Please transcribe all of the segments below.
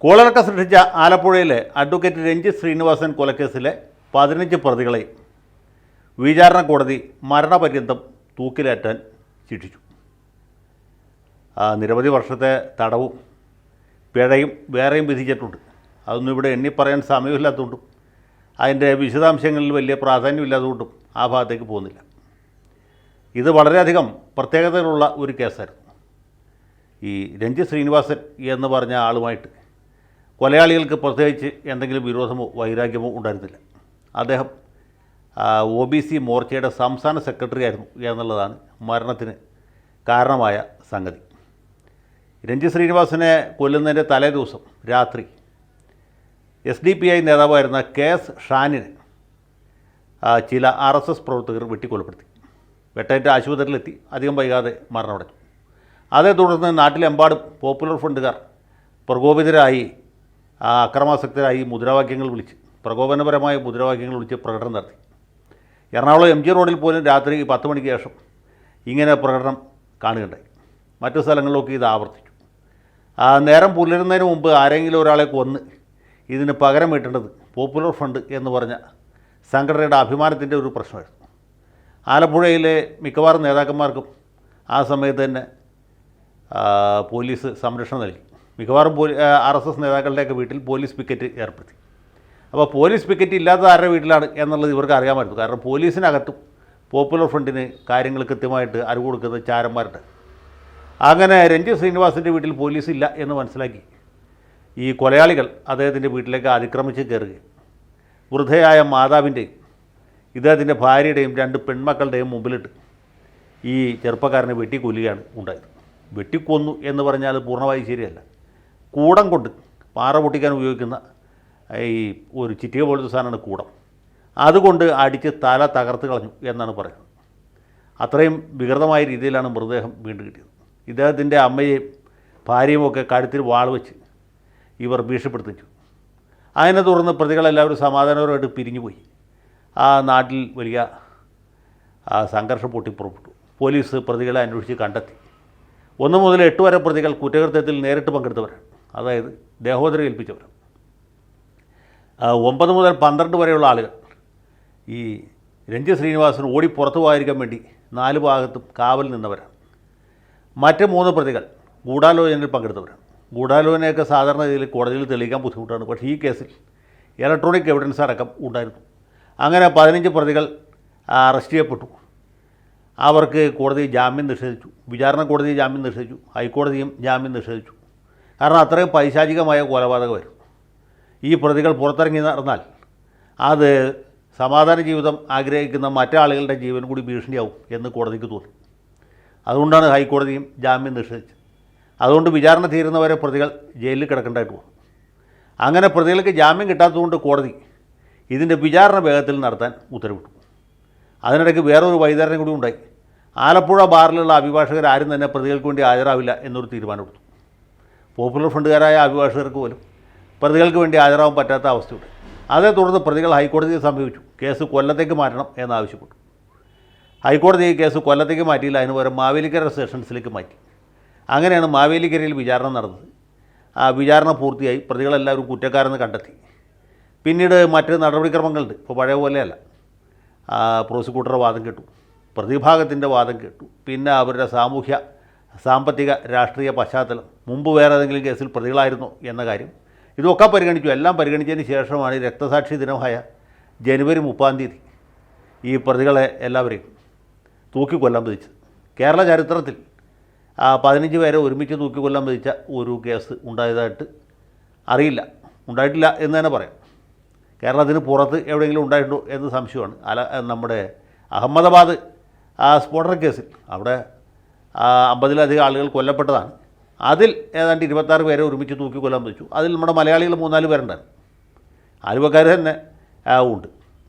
കോളിളക്കം സൃഷ്ടിച്ച ആലപ്പുഴയിലെ അഡ്വക്കേറ്റ് രഞ്ജിത്ത് ശ്രീനിവാസൻ കൊലക്കേസിലെ 15 പ്രതികളെയും വിചാരണ കോടതി മരണപര്യന്തം തൂക്കിലേറ്റാൻ ശിക്ഷിച്ചു. നിരവധി വർഷത്തെ തടവും പിഴയും വേറെയും വിധിച്ചിട്ടുണ്ട്. അതൊന്നും ഇവിടെ എണ്ണിപ്പറയാൻ സമയമില്ലാത്തതുകൊണ്ടും അതിൻ്റെ വിശദാംശങ്ങളിൽ വലിയ പ്രാധാന്യമില്ലാത്തതുകൊണ്ടും ആ ഭാഗത്തേക്ക് പോകുന്നില്ല. ഇത് വളരെയധികം പ്രത്യേകതകളുള്ള ഒരു കേസായിരുന്നു. ഈ രഞ്ജിത്ത് ശ്രീനിവാസൻ എന്ന് പറഞ്ഞ ആളുമായിട്ട് കൊലയാളികൾക്ക് പ്രത്യേകിച്ച് എന്തെങ്കിലും വിരോധമോ വൈരാഗ്യമോ ഉണ്ടായിരുന്നില്ല. അദ്ദേഹം OBC മോർച്ചയുടെ സംസ്ഥാന സെക്രട്ടറി ആയിരുന്നു എന്നുള്ളതാണ് മരണത്തിന് കാരണമായ സംഗതി. രഞ്ജിത്ത് ശ്രീനിവാസനെ കൊല്ലുന്നതിൻ്റെ തലേ ദിവസം രാത്രി SDPI നേതാവായിരുന്ന KS ഷാനിനെ ചില RSS പ്രവർത്തകർ വെട്ടിക്കൊലപ്പെടുത്തി. വെട്ടേറ്റ് ആശുപത്രിയിലെത്തി അധികം വൈകാതെ മരണമടഞ്ഞു. അതേ തുടർന്ന് നാട്ടിലെമ്പാടും പോപ്പുലർ ഫ്രണ്ടുകാർ പ്രകോപിതരായി അക്രമാസക്തരായി മുദ്രാവാക്യങ്ങൾ വിളിച്ച് പ്രകോപനപരമായ മുദ്രാവാക്യങ്ങൾ വിളിച്ച് പ്രകടനം നടത്തി. എറണാകുളം MG റോഡിൽ പോലും രാത്രി 10 മണിക്ക് ശേഷം ഇങ്ങനെ പ്രകടനം കാണുകയുണ്ടായി. മറ്റു സ്ഥലങ്ങളിലൊക്കെ ഇത് ആവർത്തിച്ചു. നേരം പുലരുന്നതിന് മുമ്പ് ആരെങ്കിലും ഒരാളെ കൊന്ന് ഇതിന് പകരം വീട്ടേണ്ടത് പോപ്പുലർ ഫ്രണ്ട് എന്ന് പറഞ്ഞ സംഘടനയുടെ അഭിമാനത്തിൻ്റെ ഒരു പ്രശ്നമായിരുന്നു. ആലപ്പുഴയിലെ മിക്കവാറും നേതാക്കന്മാർക്കും ആ സമയത്ത് തന്നെ പോലീസ് സംരക്ഷണം നൽകി. മിക്കവാറും RSS നേതാക്കളുടെയൊക്കെ വീട്ടിൽ പോലീസ് പിക്കറ്റ് ഏർപ്പെടുത്തി. അപ്പോൾ പോലീസ് പിക്കറ്റ് ഇല്ലാത്ത ആരുടെ വീട്ടിലാണ് എന്നുള്ളത് ഇവർക്ക് അറിയാമായിരുന്നു. കാരണം പോലീസിനകത്തും പോപ്പുലർ ഫ്രണ്ടിന് കാര്യങ്ങൾ കൃത്യമായിട്ട് അറിവ് കൊടുക്കുന്ന ചാരന്മാരുണ്ട്. അങ്ങനെ രഞ്ജിത്ത് ശ്രീനിവാസൻ്റെ വീട്ടിൽ പോലീസ് ഇല്ല എന്ന് മനസ്സിലാക്കി ഈ കൊലയാളികൾ അദ്ദേഹത്തിൻ്റെ വീട്ടിലേക്ക് അതിക്രമിച്ച് കയറുകയും വൃദ്ധയായ മാതാവിൻ്റെയും ഇദ്ദേഹത്തിൻ്റെ ഭാര്യയുടെയും 2 പെൺമക്കളുടെയും മുമ്പിലിട്ട് ഈ ചെറുപ്പക്കാരനെ വെട്ടിക്കൊല്ലുകയാണ് ഉണ്ടായത്. വെട്ടിക്കൊന്നു എന്ന് പറഞ്ഞാൽ പൂർണ്ണമായി ശരിയല്ല. കൂടം കൊണ്ട് പാറ പൊട്ടിക്കാൻ ഉപയോഗിക്കുന്ന ഈ ഒരു ചിറ്റിക പോലത്തെ സാധനമാണ് കൂടം. അതുകൊണ്ട് അടിച്ച് തല തകർത്ത് കളഞ്ഞു എന്നാണ് പറയുന്നത്. അത്രയും വികൃതമായ രീതിയിലാണ് മൃതദേഹം വീണ്ടും കിട്ടിയത്. ഇദ്ദേഹത്തിൻ്റെ അമ്മയെയും ഭാര്യയും ഒക്കെ കഴുത്തിൽ വാൾ വെച്ച് ഇവർ ഭീഷണിപ്പെടുത്തിച്ചു. അതിനെ തുടർന്ന് പ്രതികളെല്ലാവരും സമാധാനപരമായിട്ട് പിരിഞ്ഞുപോയി. ആ നാട്ടിൽ വലിയ സംഘർഷം പൊട്ടിപ്പുറപ്പെട്ടു. പോലീസ് പ്രതികളെ അന്വേഷിച്ച് കണ്ടെത്തി. 1 മുതൽ 8 വരെ പ്രതികൾ കുറ്റകൃത്യത്തിൽ നേരിട്ട് പങ്കെടുത്തവരാണ്. അതായത് ദേഹോദരം ഏൽപ്പിച്ചവർ. 9 മുതൽ 12 വരെയുള്ള ആളുകൾ ഈ രഞ്ജിത്ത് ശ്രീനിവാസൻ ഓടി പുറത്തു പോകാതിരിക്കാൻ വേണ്ടി 4 ഭാഗത്തും കാവൽ നിന്നവരാണ്. മറ്റ് 3 പ്രതികൾ ഗൂഢാലോചനയിൽ പങ്കെടുത്തവരാണ്. ഗൂഢാലോചനയൊക്കെ സാധാരണ രീതിയിൽ കോടതിയിൽ തെളിയിക്കാൻ ബുദ്ധിമുട്ടാണ്. പക്ഷേ ഈ കേസിൽ ഇലക്ട്രോണിക് എവിഡൻസ് അടക്കം ഉണ്ടായിരുന്നു. അങ്ങനെ 15 പ്രതികൾ അറസ്റ്റ് ചെയ്യപ്പെട്ടു. അവർക്ക് കോടതി ജാമ്യം നിഷേധിച്ചു. വിചാരണ കോടതി ജാമ്യം നിഷേധിച്ചു. ഹൈക്കോടതിയും ജാമ്യം നിഷേധിച്ചു. കാരണം അത്രയും പൈശാചികമായ കൊലപാതകമായിരുന്നു. ഈ പ്രതികൾ പുറത്തിറങ്ങി നടന്നാൽ അത് സമാധാന ജീവിതം ആഗ്രഹിക്കുന്ന മറ്റാളുകളുടെ ജീവൻ കൂടി ഭീഷണിയാവും എന്ന് കോടതിക്ക് തോന്നി. അതുകൊണ്ടാണ് ഹൈക്കോടതിയും ജാമ്യം നിഷേധിച്ചത്. അതുകൊണ്ട് വിചാരണ തീരുന്നവരെ പ്രതികൾ ജയിലിൽ കിടക്കേണ്ടതായിട്ട് വന്നു. അങ്ങനെ പ്രതികൾക്ക് ജാമ്യം കിട്ടാത്തതുകൊണ്ട് കോടതി ഇതിൻ്റെ വിചാരണ വേഗത്തിൽ നടത്താൻ ഉത്തരവിട്ടു. അതിനിടയ്ക്ക് വേറൊരു വൈതരണം കൂടി ഉണ്ടായി. ആലപ്പുഴ ബാറിലുള്ള അഭിഭാഷകരാരും തന്നെ പ്രതികൾക്ക് വേണ്ടി ഹാജരാവില്ല എന്നൊരു തീരുമാനമെടുത്തു. പോപ്പുലർ ഫ്രണ്ടുകാരായ അഭിഭാഷകർക്ക് പോലും പ്രതികൾക്ക് വേണ്ടി ഹാജരാകാൻ പറ്റാത്ത അവസ്ഥയുണ്ട്. അതേ തുടർന്ന് പ്രതികൾ ഹൈക്കോടതിയെ സമീപിച്ചു. കേസ് കൊല്ലത്തേക്ക് മാറ്റണം എന്നാവശ്യപ്പെട്ടു. ഹൈക്കോടതി കേസ് കൊല്ലത്തേക്ക് മാറ്റിയില്ല. അതിന് പകരം മാവേലിക്കര സെഷൻസിലേക്ക് മാറ്റി. അങ്ങനെയാണ് മാവേലിക്കരയിൽ വിചാരണ നടന്നത്. ആ വിചാരണ പൂർത്തിയായി. പ്രതികളെല്ലാവരും കുറ്റക്കാരെന്ന് കണ്ടെത്തി. പിന്നീട് മറ്റ് നടപടിക്രമങ്ങളുണ്ട്. ഇപ്പോൾ പഴയ പോലെയല്ല. പ്രോസിക്യൂട്ടറുടെ വാദം കേട്ടു, പ്രതിഭാഗത്തിൻ്റെ വാദം കേട്ടു, പിന്നെ അവരുടെ സാമൂഹ്യ സാമ്പത്തിക രാഷ്ട്രീയ പശ്ചാത്തലം, മുമ്പ് വേറെ ഏതെങ്കിലും കേസിൽ പ്രതികളായിരുന്നോ എന്ന കാര്യം, ഇതൊക്കെ പരിഗണിച്ചു. എല്ലാം പരിഗണിച്ചതിന് ശേഷമാണ് രക്തസാക്ഷി ദിനമായ ജനുവരി 30 ഈ പ്രതികളെ എല്ലാവരെയും തൂക്കിക്കൊല്ലാൻ വിധിച്ചത്. കേരള ചരിത്രത്തിൽ 15 പേരെ ഒരുമിച്ച് തൂക്കിക്കൊല്ലാൻ വിധിച്ച ഒരു കേസ് ഉണ്ടായതായിട്ട് അറിയില്ല. ഉണ്ടായിട്ടില്ല എന്ന് തന്നെ പറയാം. കേരളത്തിന് പുറത്ത് എവിടെയെങ്കിലും ഉണ്ടായിട്ടുണ്ടോ എന്ന് സംശയമാണ്. നമ്മുടെ അഹമ്മദാബാദ് സ്ഫോടന കേസിൽ അവിടെ 50-ലധികം ആളുകൾ കൊല്ലപ്പെട്ടതാണ്. അതിൽ ഏതാണ്ട് 26 പേരെ ഒരുമിച്ച് തൂക്കിക്കൊല്ലാൻ വിധിച്ചു. അതിൽ നമ്മുടെ മലയാളികൾ 3-4 പേരുണ്ടായിരുന്നു. ആലുവക്കാർ തന്നെ ഉണ്ട്.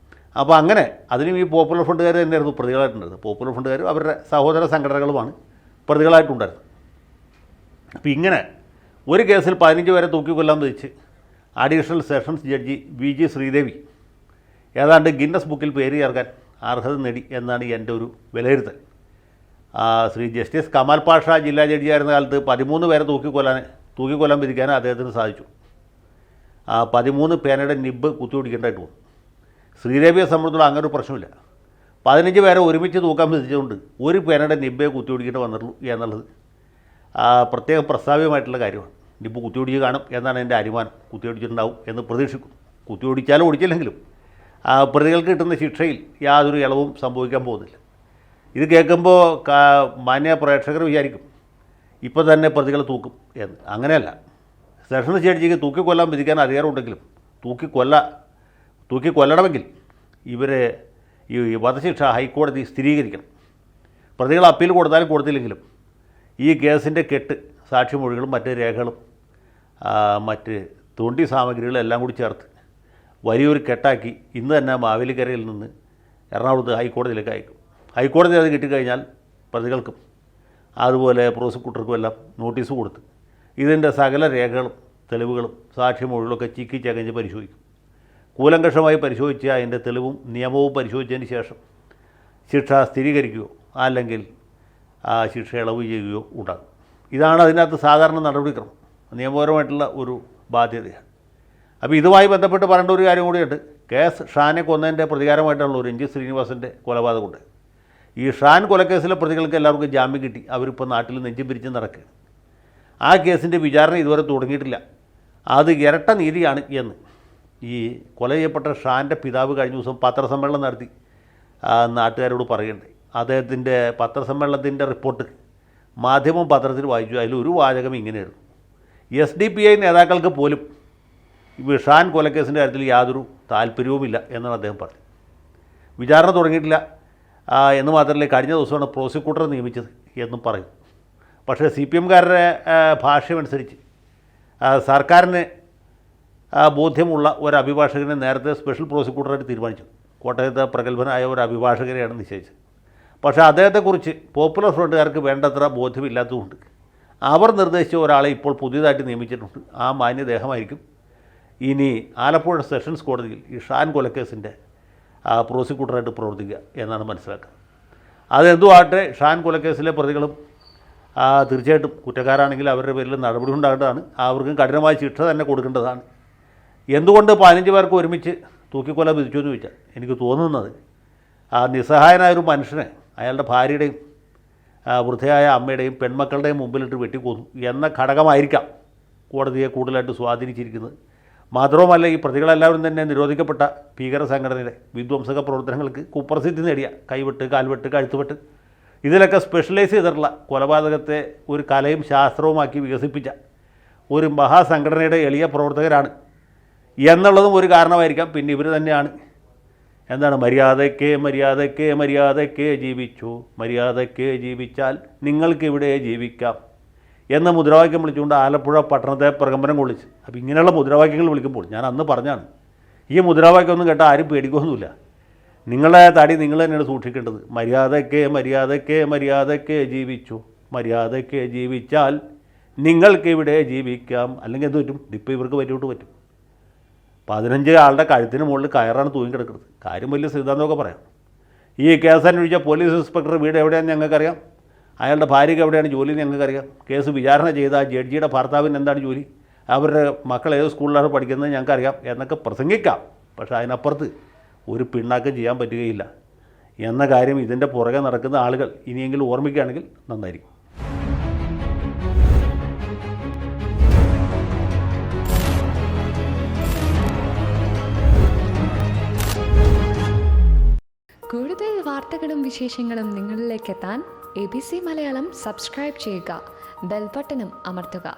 അപ്പോൾ അങ്ങനെ അതിനും ഈ പോപ്പുലർ ഫ്രണ്ടുകാർ തന്നെയായിരുന്നു പ്രതികളായിട്ടുണ്ടായിരുന്നത്. പോപ്പുലർ ഫ്രണ്ടുകാരും അവരുടെ സഹോദര സംഘടനകളുമാണ് പ്രതികളായിട്ടുണ്ടായിരുന്നത്. അപ്പോൾ ഇങ്ങനെ ഒരു കേസിൽ 15 പേരെ തൂക്കിക്കൊല്ലാൻ വിധിച്ച് additional sessions judge VG Sreedevi ഏതാണ്ട് ഗിന്നസ് ബുക്കിൽ പേര് ചേർക്കാൻ അർഹത നേടി എന്നാണ് എൻ്റെ ഒരു വിലയിരുത്തൽ. ശ്രീ ജസ്റ്റിസ് കമാൽ പാഷ ജില്ലാ ജഡ്ജിയായിരുന്ന കാലത്ത് 13 പേരെ തൂക്കിക്കൊല്ലാൻ വിധിക്കാൻ അദ്ദേഹത്തിന് സാധിച്ചു. 13 പേനയുടെ നിബ്ബ് കുത്തിപിടിക്കേണ്ടതായിട്ട് വന്നു. ശ്രീദേവിയെ സംബന്ധിച്ചിടത്തോളം അങ്ങനെ ഒരു പ്രശ്നമില്ല. 15 പേരെ ഒരുമിച്ച് തൂക്കാൻ വിധിച്ചുകൊണ്ട് ഒരു പേനയുടെ നിബ്ബെ കുത്തിപിടിക്കേണ്ടി വന്നിട്ടുള്ളൂ എന്നുള്ളത് പ്രത്യേകം പ്രസ്താവ്യമായിട്ടുള്ള കാര്യമാണ്. നിബ്ബ് കുത്തിപിടിച്ച് കാണും എന്നാണ് എൻ്റെ അനുമാനം. കുത്തിപിടിച്ചിട്ടുണ്ടാവും എന്ന് പ്രതീക്ഷിക്കും. കുത്തിപിടിച്ചാലും ഓടിച്ചില്ലെങ്കിലും പ്രതികൾക്ക് കിട്ടുന്ന ശിക്ഷയിൽ യാതൊരു ഇളവും സംഭവിക്കാൻ പോകുന്നില്ല. ഇത് കേൾക്കുമ്പോൾ മാന്യ പ്രേക്ഷകർ വിചാരിക്കും ഇപ്പോൾ തന്നെ പ്രതികളെ തൂക്കും എന്ന്. അങ്ങനെയല്ല. സെഷൻസ് ജഡ്ജിക്ക് തൂക്കിക്കൊല്ലാൻ വിധിക്കാൻ അധികാരമുണ്ടെങ്കിലും തൂക്കിക്കൊല്ലണമെങ്കിൽ ഇവരെ ഈ വധശിക്ഷ ഹൈക്കോടതി സ്ഥിരീകരിക്കണം. പ്രതികൾ അപ്പീൽ കൊടുത്താലും കൊടുത്തില്ലെങ്കിലും ഈ കേസിൻ്റെ കെട്ട്, സാക്ഷിമൊഴികളും മറ്റ് രേഖകളും മറ്റ് തോണ്ടി സാമഗ്രികളും എല്ലാം കൂടി ചേർത്ത് വലിയൊരു കെട്ടാക്കി ഇന്ന് തന്നെ മാവേലിക്കരയിൽ നിന്ന് എറണാകുളത്ത് ഹൈക്കോടതിയിലേക്ക് അയക്കും. ഹൈക്കോടതി അത് കിട്ടിക്കഴിഞ്ഞാൽ പ്രതികൾക്കും അതുപോലെ പ്രോസിക്യൂട്ടർക്കും എല്ലാം നോട്ടീസ് കൊടുത്ത് ഇതിൻ്റെ സകല രേഖകളും തെളിവുകളും സാക്ഷിമൊഴികളൊക്കെ ചിക്കി ചകഞ്ഞ് പരിശോധിക്കും. കൂലങ്കഷമായി പരിശോധിച്ച് അതിൻ്റെ തെളിവും നിയമവും പരിശോധിച്ചതിന് ശേഷം ശിക്ഷ സ്ഥിരീകരിക്കുകയോ അല്ലെങ്കിൽ ശിക്ഷ ഇളവ് ചെയ്യുകയോ ഉണ്ടാകും. ഇതാണ് അതിനകത്ത് സാധാരണ നടപടിക്രമം, നിയമപരമായിട്ടുള്ള ഒരു ബാധ്യതയാണ്. അപ്പോൾ ഇതുമായി ബന്ധപ്പെട്ട് പറയേണ്ട ഒരു കാര്യം കൂടിയുണ്ട്. കേസ് ഷാനെ കൊന്നതിൻ്റെ പ്രതികാരമായിട്ടുള്ള രഞ്ജിത്ത് ശ്രീനിവാസൻ്റെ കൊലപാതകമുണ്ട്. ഈ ഷാൻ കൊലക്കേസിലെ പ്രതികൾക്ക് എല്ലാവർക്കും ജാമ്യം കിട്ടി. അവരിപ്പോൾ നാട്ടിൽ നെഞ്ചും പിരിച്ച് നടക്കുകയാണ്. ആ കേസിൻ്റെ വിചാരണ ഇതുവരെ തുടങ്ങിയിട്ടില്ല. അത് ഇരട്ട നീതിയാണ് എന്ന് ഈ കൊല ചെയ്യപ്പെട്ട ഷാൻ്റെ പിതാവ് കഴിഞ്ഞ ദിവസം പത്രസമ്മേളനം നടത്തി നാട്ടുകാരോട് പറയുന്നുണ്ട്. അദ്ദേഹത്തിൻ്റെ പത്രസമ്മേളനത്തിൻ്റെ റിപ്പോർട്ട് മാധ്യമം പത്രത്തിൽ വായിച്ചു. അതിലൊരു വാചകം ഇങ്ങനെയായിരുന്നു: SDPI നേതാക്കൾക്ക് പോലും ഷാൻ കൊലക്കേസിൻ്റെ കാര്യത്തിൽ യാതൊരു താല്പര്യവുമില്ല എന്നാണ് അദ്ദേഹം പറഞ്ഞത്. വിചാരണ തുടങ്ങിയിട്ടില്ല എന്ന് മാത്രമല്ല, കഴിഞ്ഞ ദിവസമാണ് പ്രോസിക്യൂട്ടറെ നിയമിച്ചത് എന്നും പറയും. പക്ഷേ CPMകാരുടെ ഭാഷ്യമനുസരിച്ച് സർക്കാരിന് ബോധ്യമുള്ള ഒരു അഭിഭാഷകനെ നേരത്തെ സ്പെഷ്യൽ പ്രോസിക്യൂട്ടറായിട്ട് തീരുമാനിച്ചു. കോട്ടയത്തെ പ്രഗത്ഭനായ ഒരു അഭിഭാഷകരെയാണ് നിശ്ചയിച്ചത്. പക്ഷേ അദ്ദേഹത്തെക്കുറിച്ച് പോപ്പുലർ ഫ്രണ്ടുകാർക്ക് വേണ്ടത്ര ബോധ്യമില്ലാത്തതുകൊണ്ട് അവർ നിർദ്ദേശിച്ച ഒരാളെ ഇപ്പോൾ പുതിയതായിട്ട് നിയമിച്ചിട്ടുണ്ട്. ആ മാന്യദേഹമായിരിക്കും ഇനി ആലപ്പുഴ സെഷൻസ് കോടതിയിൽ ഈ ഷാൻ കൊലക്കേസിൻ്റെ പ്രോസിക്യൂട്ടറായിട്ട് പ്രവർത്തിക്കുക എന്നാണ് മനസ്സിലാക്കുന്നത്. അതെന്തുമാകട്ടെ, ഷാൻ കൊലക്കേസിലെ പ്രതികളും തീർച്ചയായിട്ടും കുറ്റക്കാരാണെങ്കിൽ അവരുടെ പേരിൽ നടപടി ഉണ്ടാകേണ്ടതാണ്. അവർക്കും കഠിനമായ ശിക്ഷ തന്നെ കൊടുക്കേണ്ടതാണ്. എന്തുകൊണ്ട് 15 പേർക്ക് ഒരുമിച്ച് തൂക്കിക്കൊല വിധിച്ചു എന്ന് ചോദിച്ചാൽ എനിക്ക് തോന്നുന്നത് നിസ്സഹായനായൊരു മനുഷ്യനെ അയാളുടെ ഭാര്യയുടെയും വൃദ്ധയായ അമ്മയുടെയും പെൺമക്കളുടെയും മുമ്പിലിട്ട് വെട്ടിക്കൊന്നു എന്ന ഘടകമായിരിക്കാം കോടതിയെ കൂടുതലായിട്ട് സ്വാധീനിച്ചിരിക്കുന്നത്. മാത്രവുമല്ല, ഈ പ്രതികളെല്ലാവരും തന്നെ നിരോധിക്കപ്പെട്ട ഭീകര സംഘടനയുടെ വിധ്വംസക പ്രവർത്തനങ്ങൾക്ക് കുപ്രസിദ്ധി നേടിയ കൈവെട്ട്, കാൽവെട്ട്, കഴുത്തുവെട്ട് ഇതിലൊക്കെ സ്പെഷ്യലൈസ് ചെയ്തിട്ടുള്ള കൊലപാതകത്തെ ഒരു കലയും ശാസ്ത്രവുമാക്കി വികസിപ്പിച്ച ഒരു മഹാസംഘടനയുടെ എളിയ പ്രവർത്തകരാണ് എന്നുള്ളതും ഒരു കാരണമായിരിക്കാം. പിന്നെ ഇവർ തന്നെയാണ് മര്യാദയ്ക്ക് ജീവിച്ചു, മര്യാദയ്ക്ക് ജീവിച്ചാൽ നിങ്ങൾക്കിവിടെ ജീവിക്കാം എന്ന മുദ്രാവാക്യം വിളിച്ചുകൊണ്ട് ആലപ്പുഴ പട്ടണത്തെ പ്രകമ്പനം കൊള്ളിച്ച്. അപ്പോൾ ഇങ്ങനെയുള്ള മുദ്രാവാക്യങ്ങൾ വിളിക്കുമ്പോൾ ഞാൻ അന്ന് പറഞ്ഞാണ്, ഈ മുദ്രാവാക്യമൊന്നും കേട്ടാൽ ആരും പേടിക്കൊന്നുമില്ല. നിങ്ങളെ തടി നിങ്ങൾ തന്നെയാണ് സൂക്ഷിക്കേണ്ടത്. മര്യാദയ്ക്ക് ജീവിച്ചു, മര്യാദയ്ക്ക് ജീവിച്ചാൽ നിങ്ങൾക്കിവിടെ ജീവിക്കാം. അല്ലെങ്കിൽ എന്ത് പറ്റും? ഇപ്പോൾ ഇവർക്ക് പറ്റും. 15 ആളുടെ കഴുത്തിന് മുകളിൽ കയറാണ് തൂങ്ങിക്കിടക്കുന്നത്. കാര്യം വലിയ സിദ്ധാന്തമൊക്കെ പറയാം. ഈ കേസ് അന്വേഷിച്ച പോലീസ് ഇൻസ്പെക്ടർ വീട് എവിടെയാണെന്ന് ഞങ്ങൾക്കറിയാം. അയാളുടെ ഭാര്യയ്ക്ക് എവിടെയാണ് ജോലി എന്ന് ഞങ്ങൾക്കറിയാം. കേസ് വിചാരണ ചെയ്ത ജഡ്ജിയുടെ ഭർത്താവിന് എന്താണ് ജോലി, അവരുടെ മക്കൾ ഏത് സ്കൂളിലാണ് പഠിക്കുന്നത് ഞങ്ങൾക്കറിയാം എന്നൊക്കെ പ്രസംഗിക്കാം. പക്ഷേ അതിനപ്പുറത്ത് ഒരു പിണ്ണാക്കം ചെയ്യാൻ പറ്റുകയില്ല എന്ന കാര്യം ഇതിൻ്റെ പുറകെ നടക്കുന്ന ആളുകൾ ഇനിയെങ്കിലും ഓർമ്മിക്കുകയാണെങ്കിൽ നന്നായിരിക്കും. കൂടുതൽ വാർത്തകളും വിശേഷങ്ങളും നിങ്ങളിലേക്ക് എത്താൻ ABC മലയാളം സബ്സ്ക്രൈബ് ചെയ്യുക, ബെൽ ബട്ടണും അമർത്തുക.